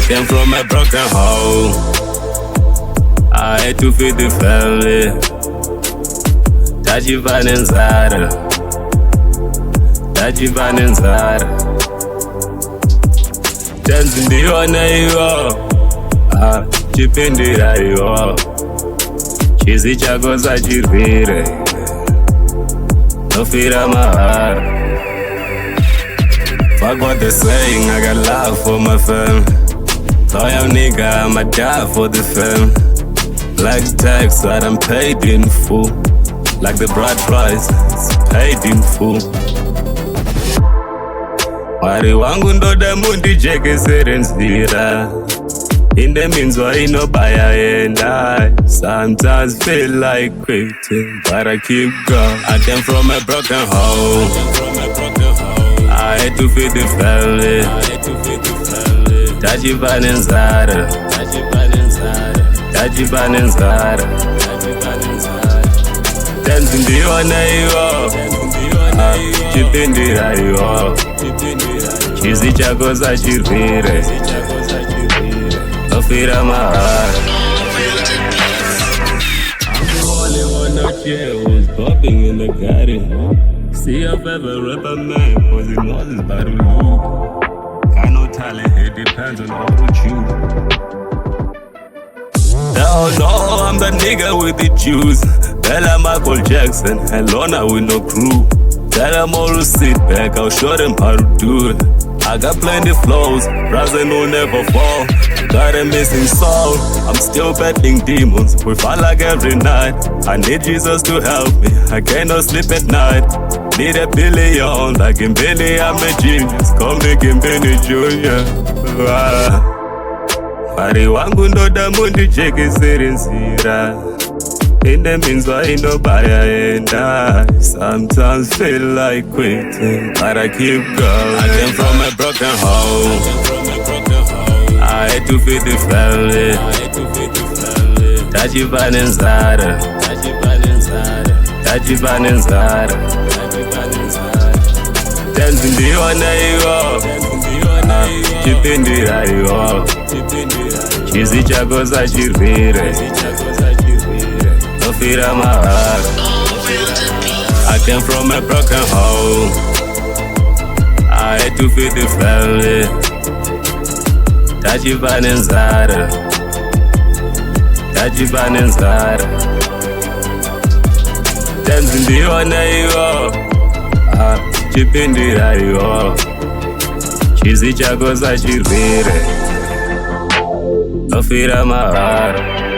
came from a broken home. I had to feed the family. Tajivana nzara, Tajivana nzara. Tenzi ndiona iwo, chipindira iwo. Chizi chako sachirwire, nofira mahara. Fuck what they're saying, I got love for my fam. Loyal nigga, I'ma die for the fam. Like tax that I'm paid in full. Like the bride price, it's paid in full. Mwari wangu ndo damundi jeke serenzira. Inde minzwa inobaya and I sometimes feel like quitting, but I keep going. I came from a broken home. I had to feed the family. Tajivana nzara, Tajivana nzara. Tenzi ndiona iwo, chipindira iwo. Chizi chako sachirwire, nofira mahara. I'm the only one out here who's popping in the garden. See if ever rapper man, cause he knows his battle loop. Got no talent, it depends on how you choose. Hell no, I'm the nigga with the juice. Bella Michael Jackson, Helena with no crew. Tell them all to sit back, I'll show them how to do it. I got plenty flows, rising will never fall. Got a missing soul, I'm still battling demons. We fight like every night, I need Jesus to help me, I cannot sleep at night. Need a billion, like in Billy, I'm a genius. Call me Kimbini Jr. Mwari wangu ndo damundi jeke serenzira. Inde minzwa inobaya and I sometimes feel like quitting, but I keep going. I came from a broken home. I had to feed the family. Tajivana nzara, Tajivana nzara. Tenzi ndiona iwo, chipindira iwo. Chizi chako sachirwire, nofira mahara. I came from a broken home. I had to feed the family. Tajivana nzara, Tajivana nzara. Tenzi ndiona iwo, chipindira iwo. Chizi chako sachirwire, nofira mahara.